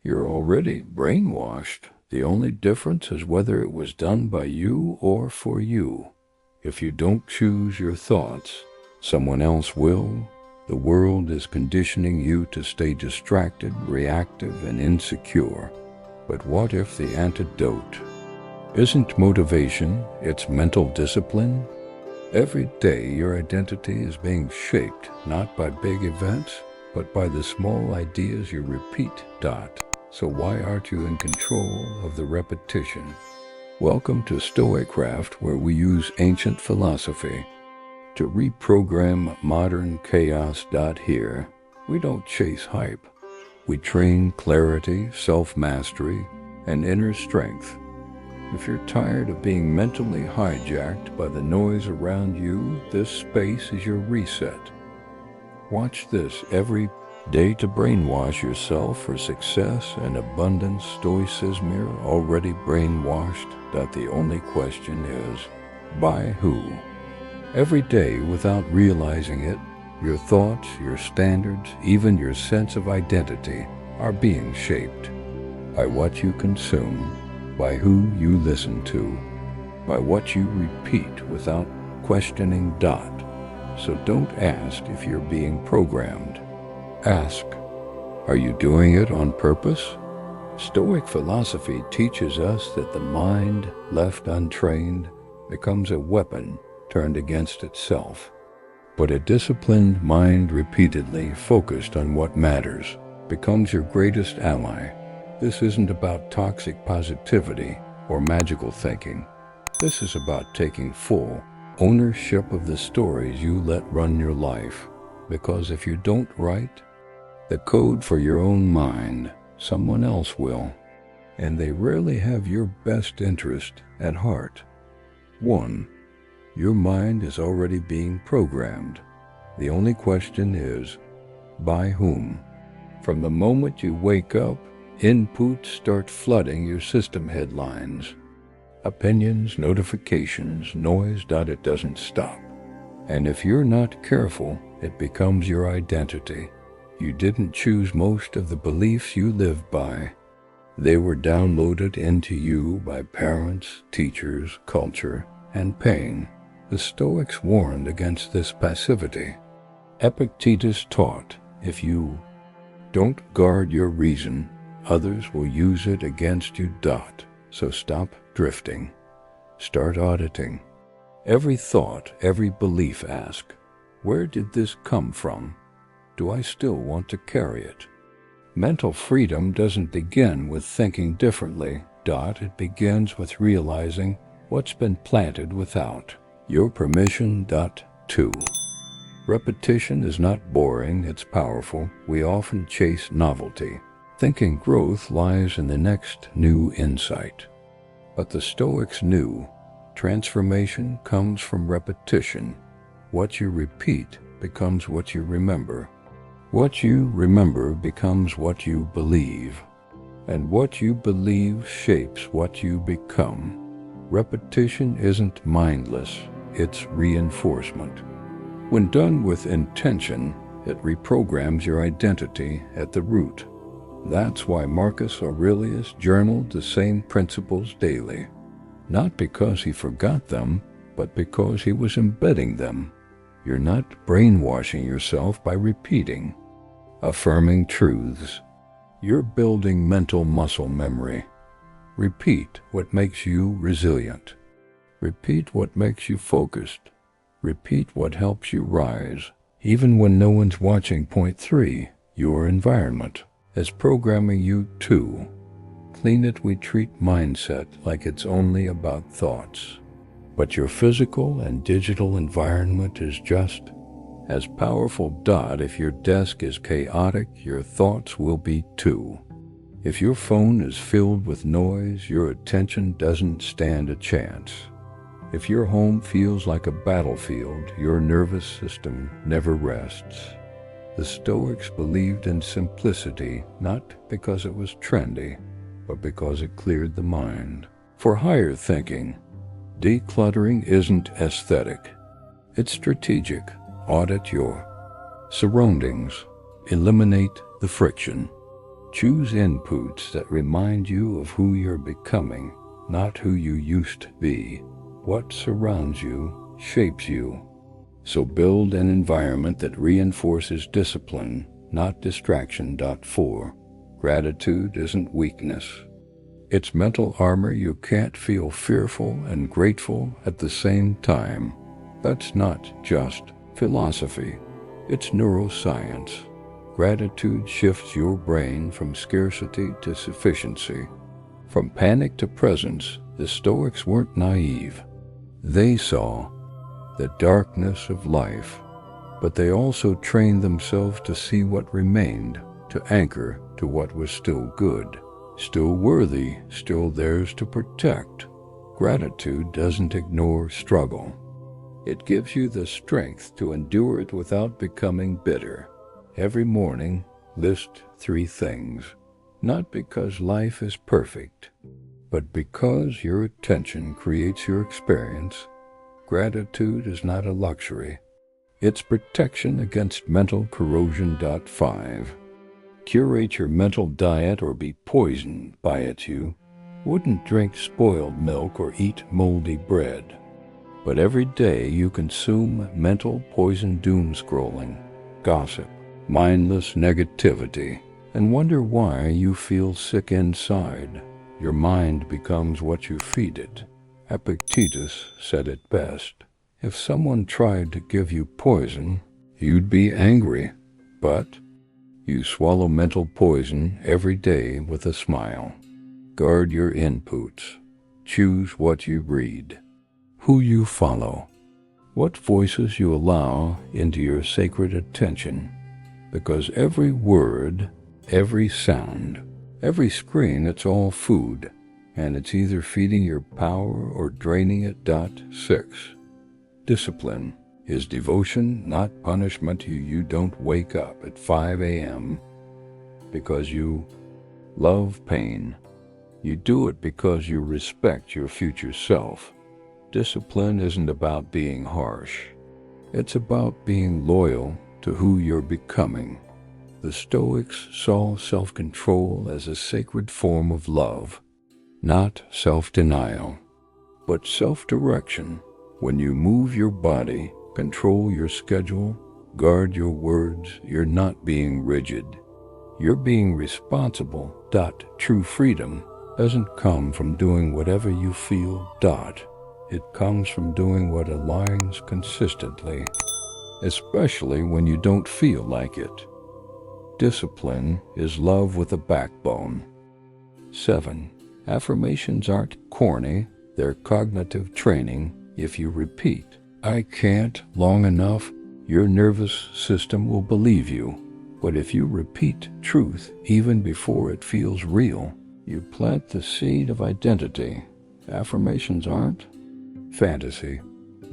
You're already brainwashed. The only difference is whether it was done by you or for you. If you don't choose your thoughts, someone else will. The world is conditioning you to stay distracted, reactive, and insecure. But what if the antidote isn't motivation, it's mental discipline? Every day your identity is being shaped not by big events, but by the small ideas you repeat. So why aren't you in control of the repetition? Welcome to StoicCraft, where we use ancient philosophy to reprogram modern chaos. Here, we don't chase hype. We train clarity, self-mastery, and inner strength. If you're tired of being mentally hijacked by the noise around you, this space is your reset. Watch this every day to brainwash yourself for success and abundance. Stoicism. You're already brainwashed. The only question is, by who? Every day, without realizing it, your thoughts, your standards, even your sense of identity are being shaped by what you consume, by who you listen to, by what you repeat without questioning. So don't ask if you're being programmed. Ask, are you doing it on purpose? Stoic philosophy teaches us that the mind, left untrained, becomes a weapon turned against itself. But a disciplined mind, repeatedly focused on what matters, becomes your greatest ally. This isn't about toxic positivity or magical thinking. This is about taking full ownership of the stories you let run your life. Because if you don't write the code for your own mind, someone else will. And they rarely have your best interest at heart. 1. Your mind is already being programmed. The only question is, by whom? From the moment you wake up, inputs start flooding your system. Headlines, opinions, notifications, noise. It doesn't stop. And if you're not careful, it becomes your identity. You didn't choose most of the beliefs you live by. They were downloaded into you by parents, teachers, culture, and pain. The Stoics warned against this passivity. Epictetus taught, if you don't guard your reason, others will use it against you. So stop drifting. Start auditing. Every thought, every belief. Ask, where did this come from? Do I still want to carry it? Mental freedom doesn't begin with thinking differently. It begins with realizing what's been planted without your permission. 2. Repetition is not boring, it's powerful. We often chase novelty, thinking growth lies in the next new insight. But the Stoics knew transformation comes from repetition. What you repeat becomes what you remember. What you remember becomes what you believe. And what you believe shapes what you become. Repetition isn't mindless, it's reinforcement. When done with intention, it reprograms your identity at the root. That's why Marcus Aurelius journaled the same principles daily. Not because he forgot them, but because he was embedding them. You're not brainwashing yourself by repeating, affirming truths. You're building mental muscle memory. Repeat what makes you resilient. Repeat what makes you focused. Repeat what helps you rise, even when no one's watching. Point 3. Your environment is programming you too. Clean it. We treat mindset like it's only about thoughts. But your physical and digital environment is just as powerful. If your desk is chaotic, your thoughts will be too. If your phone is filled with noise, your attention doesn't stand a chance. If your home feels like a battlefield, your nervous system never rests. The Stoics believed in simplicity, not because it was trendy, but because it cleared the mind. For higher thinking, decluttering isn't aesthetic, it's strategic. Audit your surroundings. Eliminate the friction. Choose inputs that remind you of who you're becoming, not who you used to be. What surrounds you shapes you. So build an environment that reinforces discipline, not distraction. 4. Gratitude isn't weakness. It's mental armor. You can't feel fearful and grateful at the same time. That's not just philosophy. It's neuroscience. Gratitude shifts your brain from scarcity to sufficiency. From panic to presence. The Stoics weren't naive. They saw the darkness of life, but they also trained themselves to see what remained, to anchor to what was still good, still worthy, still theirs to protect. Gratitude doesn't ignore struggle. It gives you the strength to endure it without becoming bitter. Every morning, list 3 things, not because life is perfect, but because your attention creates your experience. Gratitude is not a luxury. It's protection against mental corrosion. 5. Curate your mental diet or be poisoned by it. You wouldn't drink spoiled milk or eat moldy bread. But every day you consume mental poison, doom scrolling, gossip, mindless negativity, and wonder why you feel sick inside. Your mind becomes what you feed it. Epictetus said it best. If someone tried to give you poison, you'd be angry. But you swallow mental poison every day with a smile. Guard your inputs. Choose what you read, who you follow, what voices you allow into your sacred attention. Because every word, every sound, every screen, it's all food. And it's either feeding your power or draining it. 6. Discipline is devotion, not punishment. You don't wake up at 5 a.m. because you love pain. You do it because you respect your future self. Discipline isn't about being harsh. It's about being loyal to who you're becoming. The Stoics saw self-control as a sacred form of love. Not self-denial, but self-direction. When you move your body, control your schedule, guard your words, you're not being rigid. You're being responsible. True freedom doesn't come from doing whatever you feel. It comes from doing what aligns consistently, especially when you don't feel like it. Discipline is love with a backbone. 7. Affirmations aren't corny, they're cognitive training. If you repeat, "I can't," long enough, your nervous system will believe you. But if you repeat truth even before it feels real, you plant the seed of identity. Affirmations aren't fantasy,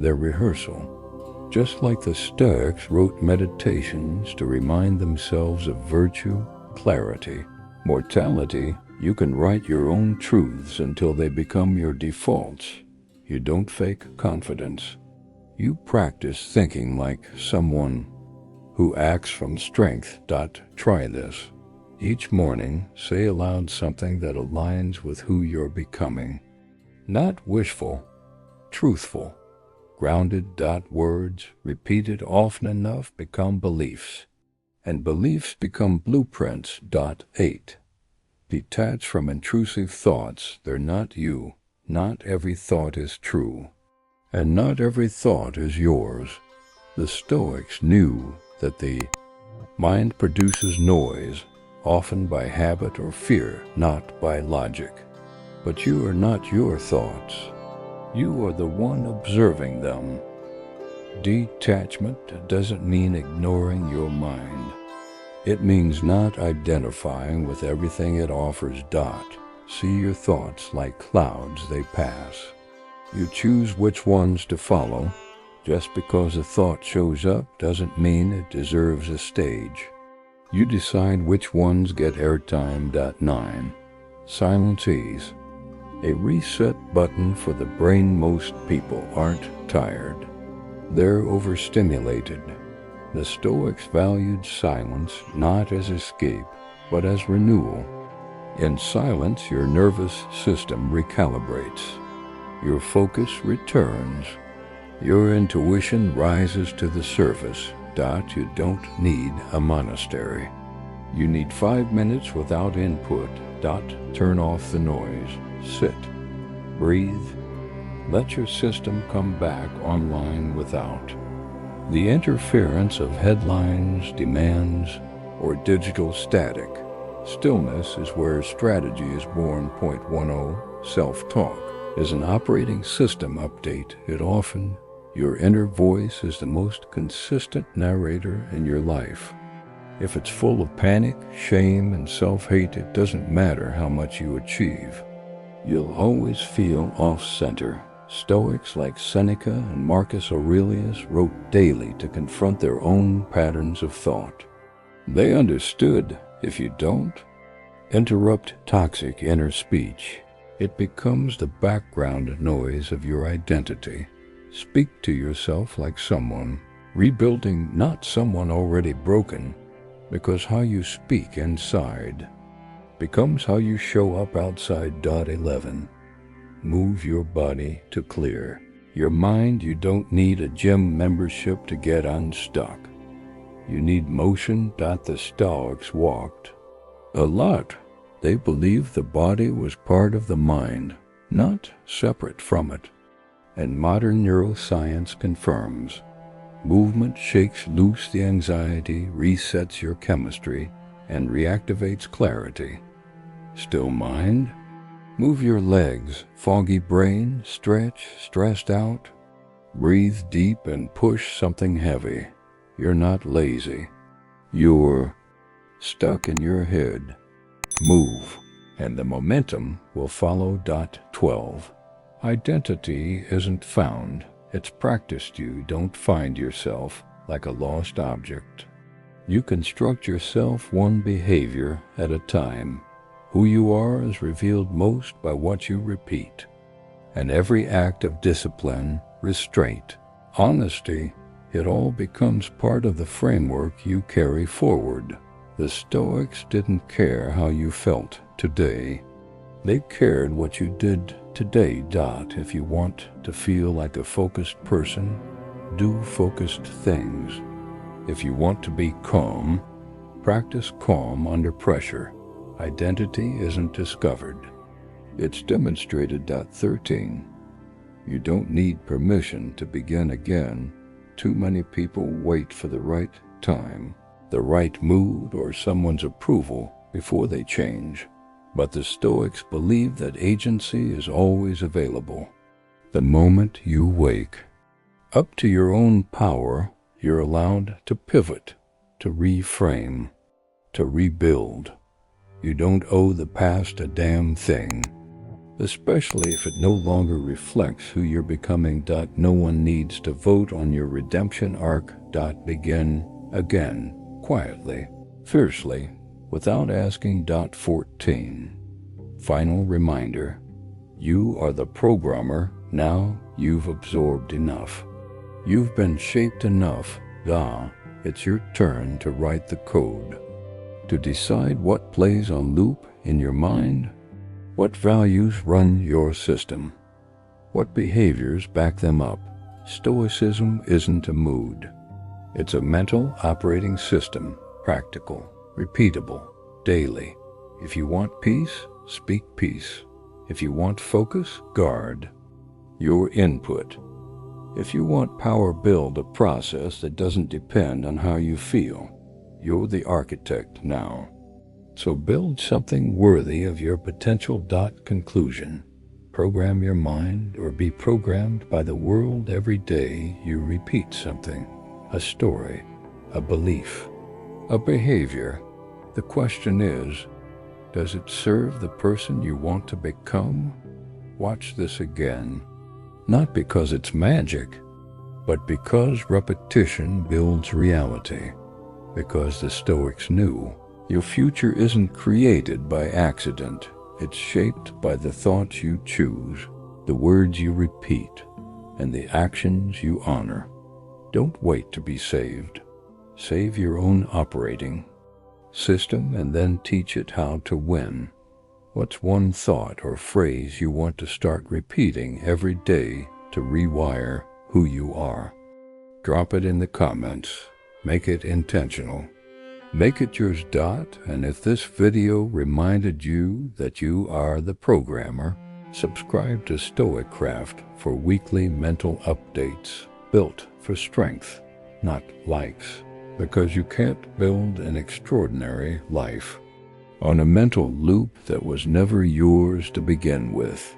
they're rehearsal. Just like the Stoics wrote meditations to remind themselves of virtue, clarity, mortality, you can write your own truths until they become your defaults. You don't fake confidence. You practice thinking like someone who acts from strength. Try this. Each morning, say aloud something that aligns with who you're becoming. Not wishful, truthful. Grounded. Words, repeated often enough, become beliefs. And beliefs become blueprints. 8. Detach from intrusive thoughts. They're not you. Not every thought is true. And not every thought is yours. The Stoics knew that the mind produces noise, often by habit or fear, not by logic. But you are not your thoughts. You are the one observing them. Detachment doesn't mean ignoring your mind. It means not identifying with everything it offers. See your thoughts like clouds, they pass. You choose which ones to follow. Just because a thought shows up doesn't mean it deserves a stage. You decide which ones get airtime. 9. Silence ease. A reset button for the brain. Most people aren't tired. They're overstimulated. The Stoics valued silence not as escape, but as renewal. In silence, your nervous system recalibrates. Your focus returns. Your intuition rises to the surface. You don't need a monastery. You need 5 minutes without input. Turn off the noise. Sit. Breathe. Let your system come back online without the interference of headlines, demands, or digital static. Stillness is where strategy is born. 10. Self-talk is an operating system update. Your inner voice is the most consistent narrator in your life. If it's full of panic, shame, and self-hate, it doesn't matter how much you achieve. You'll always feel off-center. Stoics like Seneca and Marcus Aurelius wrote daily to confront their own patterns of thought. They understood, if you don't, interrupt toxic inner speech. It becomes the background noise of your identity. Speak to yourself like someone, rebuilding, not someone already broken, because how you speak inside becomes how you show up outside. 11. Move your body to clear your mind. You don't need a gym membership to get unstuck. You need motion. The Stoics walked a lot. They believed the body was part of the mind, not separate from it. And modern neuroscience confirms movement shakes loose the anxiety, resets your chemistry, and reactivates clarity. Still mind? Move your legs. Foggy brain, stretch, stressed out. Breathe deep and push something heavy. You're not lazy. You're stuck in your head. Move, and the momentum will follow. 12. Identity isn't found, it's practiced. You don't find yourself like a lost object. You construct yourself one behavior at a time. Who you are is revealed most by what you repeat. And every act of discipline, restraint, honesty, it all becomes part of the framework you carry forward. The Stoics didn't care how you felt today. They cared what you did today. If you want to feel like a focused person, do focused things. If you want to be calm, practice calm under pressure. Identity isn't discovered. It's demonstrated. 13. You don't need permission to begin again. Too many people wait for the right time, the right mood, or someone's approval before they change. But the Stoics believe that agency is always available. The moment you wake up to your own power, you're allowed to pivot, to reframe, to rebuild. You don't owe the past a damn thing, especially if it no longer reflects who you're becoming. No one needs to vote on your redemption arc. Begin again, quietly, fiercely, without asking. 14. Final reminder. You are the programmer. Now you've absorbed enough. You've been shaped enough. It's your turn to write the code. To decide what plays on loop in your mind, what values run your system, what behaviors back them up. Stoicism isn't a mood. It's a mental operating system, practical, repeatable, daily. If you want peace, speak peace. If you want focus, guard your input. If you want power, build a process that doesn't depend on how you feel. You're the architect now. So build something worthy of your potential. Conclusion. Program your mind or be programmed by the world. Every day you repeat something, a story, a belief, a behavior. The question is, does it serve the person you want to become? Watch this again. Not because it's magic, but because repetition builds reality. Because the Stoics knew your future isn't created by accident. It's shaped by the thoughts you choose, the words you repeat, and the actions you honor. Don't wait to be saved. Save your own operating. system and then teach it how to win. What's one thought or phrase you want to start repeating every day to rewire who you are? Drop it in the comments. Make it intentional. Make it yours. And if this video reminded you that you are the programmer, subscribe to StoicCraft for weekly mental updates built for strength, not likes, because you can't build an extraordinary life on a mental loop that was never yours to begin with.